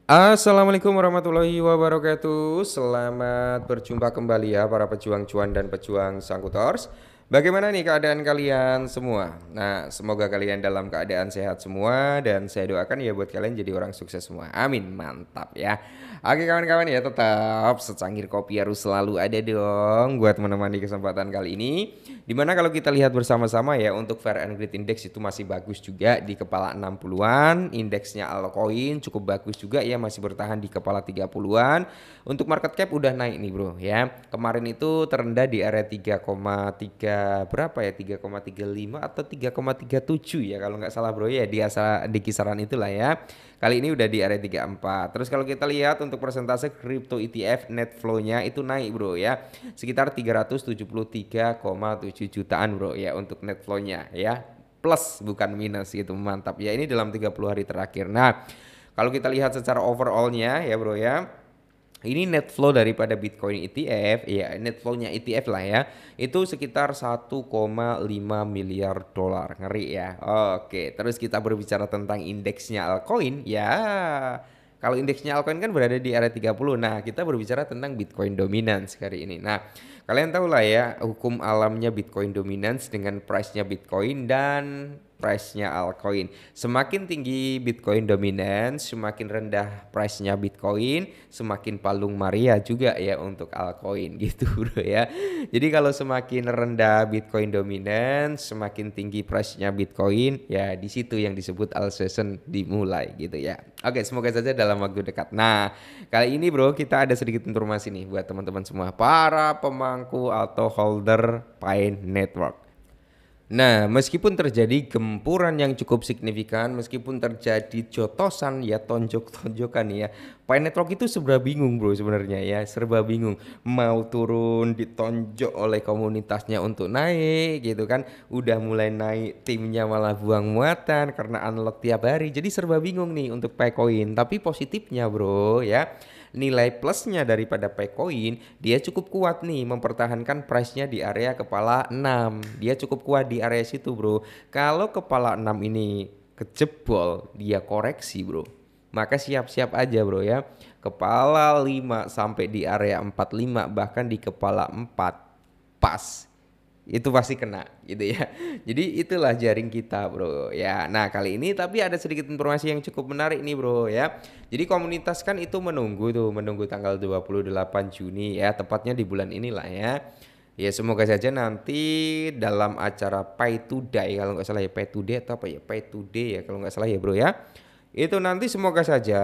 Assalamualaikum warahmatullahi wabarakatuh. Selamat berjumpa kembali ya para pejuang cuan dan pejuang sangkutors. Bagaimana nih keadaan kalian semua? Nah, semoga kalian dalam keadaan sehat semua dan saya doakan ya buat kalian jadi orang sukses semua. Amin, mantap ya. Oke kawan-kawan ya, tetap secangkir kopi harus selalu ada dong buat menemani kesempatan kali ini. Dimana kalau kita lihat bersama-sama ya, untuk Fair and Great Index itu masih bagus juga di kepala 60-an. Indeksnya altcoin cukup bagus juga ya, masih bertahan di kepala 30-an. Untuk market cap udah naik nih bro ya. Kemarin itu terendah di area 3,3 berapa ya, 3,35 atau 3,37 ya kalau nggak salah bro ya, di kisaran itulah ya. Kali ini udah di area 34. Terus kalau kita lihat untuk persentase crypto ETF net flow-nya itu naik bro ya, sekitar 373,7 jutaan bro ya untuk net flow-nya ya, plus bukan minus gitu, mantap ya, ini dalam 30 hari terakhir. Nah kalau kita lihat secara overall-nya ya bro ya, ini net flow daripada Bitcoin ETF ya, net flow-nya ETF lah ya, itu sekitar 1,5 miliar dolar. Ngeri ya. Oke, terus kita berbicara tentang indeksnya altcoin ya. Kalau indeksnya altcoin kan berada di area 30. Nah, kita berbicara tentang Bitcoin dominance kali ini. Nah, kalian tahu lah ya hukum alamnya Bitcoin dominance dengan price-nya Bitcoin dan price-nya altcoin. Semakin tinggi Bitcoin dominance, semakin rendah price-nya Bitcoin, semakin palung Maria juga ya untuk altcoin gitu bro ya. Jadi kalau semakin rendah Bitcoin dominance, semakin tinggi price-nya Bitcoin, ya di situ yang disebut alt season dimulai gitu ya. Oke, semoga saja dalam waktu dekat. Nah, kali ini bro kita ada sedikit informasi nih buat teman-teman semua para pemangku atau holder Pine Network. Nah, meskipun terjadi gempuran yang cukup signifikan, meskipun terjadi jotosan ya, tonjok-tonjokan ya, Pi Network itu serba bingung bro sebenarnya ya, serba bingung. Mau turun ditonjok oleh komunitasnya untuk naik gitu kan, udah mulai naik timnya malah buang muatan karena unlock tiap hari. Jadi serba bingung nih untuk Picoin. Tapi positifnya bro ya, nilai plusnya daripada Picoin, dia cukup kuat nih mempertahankan price-nya di area kepala 6. Dia cukup kuat di area situ bro. Kalau kepala 6 ini kejebol, dia koreksi bro, maka siap-siap aja bro ya. Kepala 5 sampai di area 45, bahkan di kepala 4 pas itu pasti kena gitu ya. Jadi itulah jaring kita bro ya. Nah kali ini tapi ada sedikit informasi yang cukup menarik nih bro ya. Jadi komunitas kan itu menunggu tanggal 28 Juni ya, tepatnya di bulan inilah ya. Ya semoga saja nanti dalam acara Pay Today, kalau nggak salah ya, Pay Today atau apa ya, Pay Today ya kalau nggak salah ya bro ya. Itu nanti semoga saja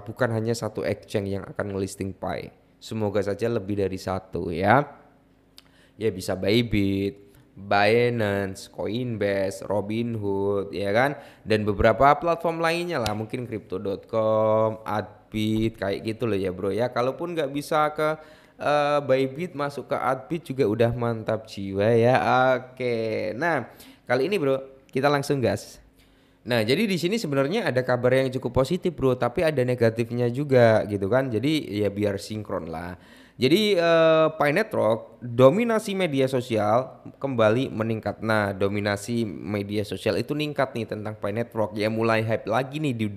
bukan hanya satu exchange yang akan ngelisting Pay. Semoga saja lebih dari satu ya. Ya bisa Bybit, Binance, Coinbase, Robinhood ya kan, dan beberapa platform lainnya lah, mungkin crypto.com, Adbit kayak gitu loh ya bro ya. Kalaupun nggak bisa ke Bybit, masuk ke Adbit juga udah mantap jiwa ya. Oke. Nah, kali ini bro kita langsung gas. Nah, jadi di sini sebenarnya ada kabar yang cukup positif, Bro, tapi ada negatifnya juga gitu kan. Jadi ya biar sinkron lah. Jadi Pi Network dominasi media sosial kembali meningkat. Nah, dominasi media sosial itu meningkat nih tentang Pi Network ya, mulai hype lagi nih di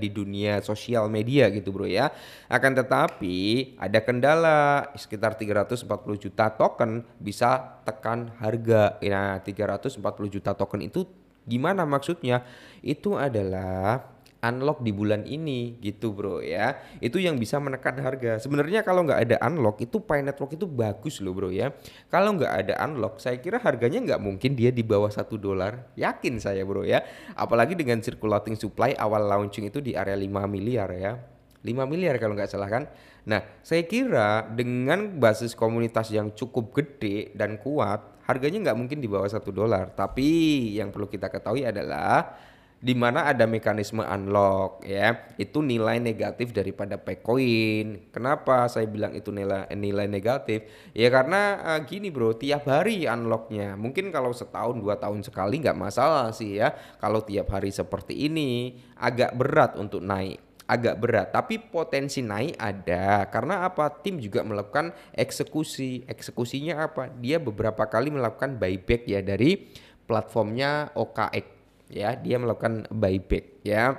dunia sosial media gitu, Bro ya. Akan tetapi ada kendala, sekitar 340 juta token bisa tekan harga. Nah, 340 juta token itu gimana maksudnya? Itu adalah unlock di bulan ini gitu bro ya. Itu yang bisa menekan harga. Sebenarnya kalau nggak ada unlock itu Pi Network itu bagus loh bro ya. Kalau nggak ada unlock saya kira harganya nggak mungkin dia di bawah 1 dolar. Yakin saya bro ya. Apalagi dengan circulating supply awal launching itu di area 5 miliar ya. 5 miliar kalau nggak salah kan. Nah saya kira dengan basis komunitas yang cukup gede dan kuat, harganya nggak mungkin di bawah 1 dolar. Tapi yang perlu kita ketahui adalah di mana ada mekanisme unlock ya, itu nilai negatif daripada Picoin. Kenapa saya bilang itu nilai negatif? Ya karena gini bro, tiap hari unlocknya. Mungkin kalau setahun 2 tahun sekali nggak masalah sih ya. Kalau tiap hari seperti ini agak berat untuk naik, agak berat, tapi potensi naik ada. Karena apa? Tim juga melakukan eksekusinya apa? Dia beberapa kali melakukan buyback ya dari platformnya OKX ya, dia melakukan buyback ya.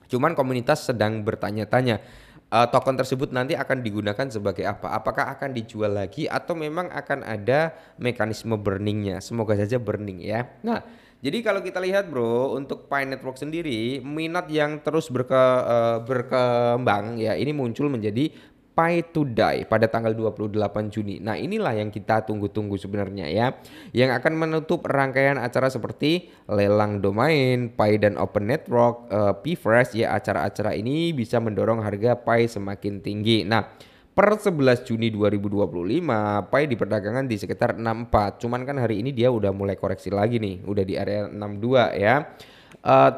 Cuman komunitas sedang bertanya-tanya, token tersebut nanti akan digunakan sebagai apa? Apakah akan dijual lagi atau memang akan ada mekanisme burningnya? Semoga saja burning ya. Nah, jadi kalau kita lihat bro, untuk Pi Network sendiri, minat yang terus berkembang ya, ini muncul menjadi Pi to Die pada tanggal 28 Juni. Nah, inilah yang kita tunggu-tunggu sebenarnya ya. Yang akan menutup rangkaian acara seperti lelang domain, Pi dan Open Network, Pfresh ya, acara-acara ini bisa mendorong harga Pi semakin tinggi. Nah, per 11 Juni 2025, Pi diperdagangkan di sekitar 64. Cuman kan hari ini dia udah mulai koreksi lagi nih, udah di area 62 ya.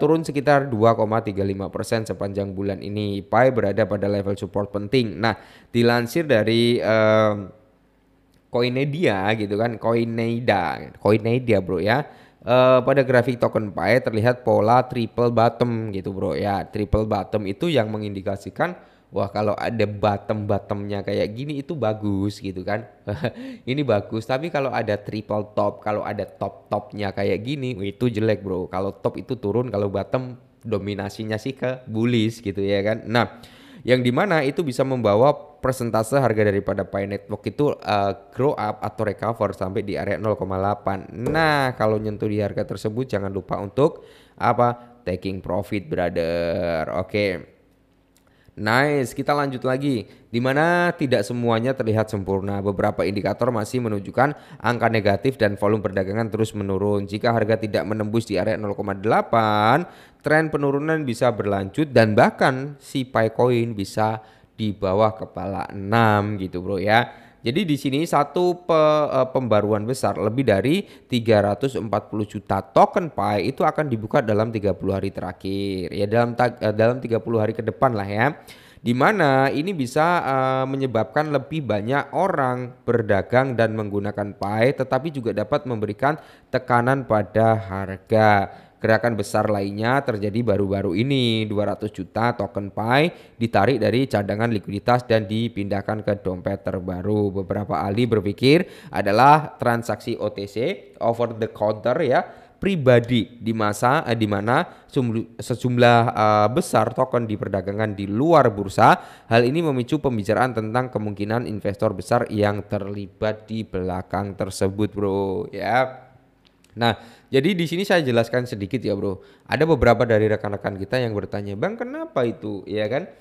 Turun sekitar 2,35% sepanjang bulan ini. Pi berada pada level support penting. Nah, dilansir dari Coinedia gitu kan, Coinedia bro ya. Pada grafik token Pi terlihat pola triple bottom gitu bro ya. Triple bottom itu yang mengindikasikan wah kalau ada bottomnya kayak gini itu bagus gitu kan. Ini bagus, tapi kalau ada triple top, kalau ada topnya kayak gini itu jelek bro. Kalau top itu turun, kalau bottom dominasinya sih ke bullish gitu ya kan. Nah, yang dimana itu bisa membawa persentase harga daripada Pi Network itu grow up atau recover sampai di area 0,8. Nah, kalau nyentuh di harga tersebut jangan lupa untuk apa? Taking profit brother. Oke. Nice, kita lanjut lagi. Dimana tidak semuanya terlihat sempurna. Beberapa indikator masih menunjukkan angka negatif dan volume perdagangan terus menurun. Jika harga tidak menembus di area 0,8, tren penurunan bisa berlanjut dan bahkan si Picoin bisa di bawah kepala 6 gitu bro ya. Jadi di sini pembaruan besar lebih dari 340 juta token Pi itu akan dibuka dalam 30 hari terakhir. Ya dalam 30 hari ke depan lah ya. Di mana ini bisa menyebabkan lebih banyak orang berdagang dan menggunakan Pi, tetapi juga dapat memberikan tekanan pada harga. Gerakan besar lainnya terjadi baru-baru ini, 200 juta token Pi ditarik dari cadangan likuiditas dan dipindahkan ke dompet terbaru. Beberapa ahli berpikir adalah transaksi OTC, over the counter ya, pribadi di mana sejumlah besar token diperdagangkan di luar bursa. Hal ini memicu pembicaraan tentang kemungkinan investor besar yang terlibat di belakang tersebut, bro. Ya. Nah, jadi di sini saya jelaskan sedikit ya, bro. Ada beberapa dari rekan-rekan kita yang bertanya, "Bang, kenapa itu?" Ya kan?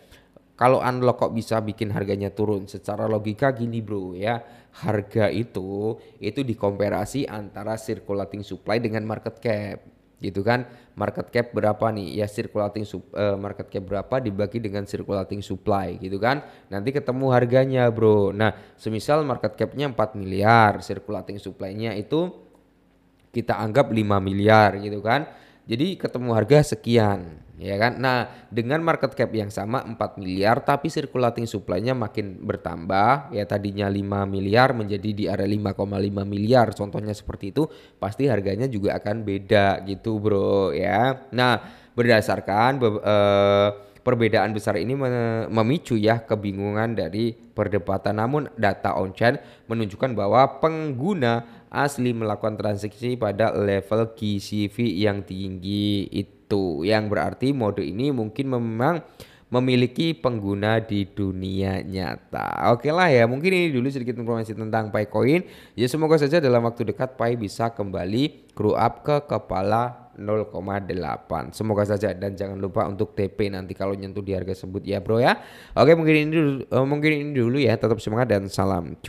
Kalau unlock kok bisa bikin harganya turun? Secara logika gini, bro, ya. Harga itu dikomparasi antara circulating supply dengan market cap. Gitu kan? Market cap berapa nih? Ya market cap berapa dibagi dengan circulating supply gitu kan? Nanti ketemu harganya, bro. Nah, semisal market capnya 4 miliar, circulating supply-nya itu kita anggap 5 miliar gitu kan. Jadi ketemu harga sekian ya kan. Nah, dengan market cap yang sama 4 miliar tapi circulating supply-nya makin bertambah ya, tadinya 5 miliar menjadi di area 5,5 miliar contohnya seperti itu, pasti harganya juga akan beda gitu bro ya. Nah, berdasarkan perbedaan besar ini memicu ya kebingungan dari perdebatan, namun data on-chain menunjukkan bahwa pengguna asli melakukan transaksi pada level GCV yang tinggi itu, yang berarti mode ini mungkin memang memiliki pengguna di dunia nyata. Oke lah ya, mungkin ini dulu sedikit informasi tentang Picoin. Ya semoga saja dalam waktu dekat Pi bisa kembali grow up ke kepala 0,8. Semoga saja, dan jangan lupa untuk TP nanti kalau nyentuh di harga sebut ya bro ya. Oke, mungkin ini dulu ya. Tetap semangat dan salam cuan.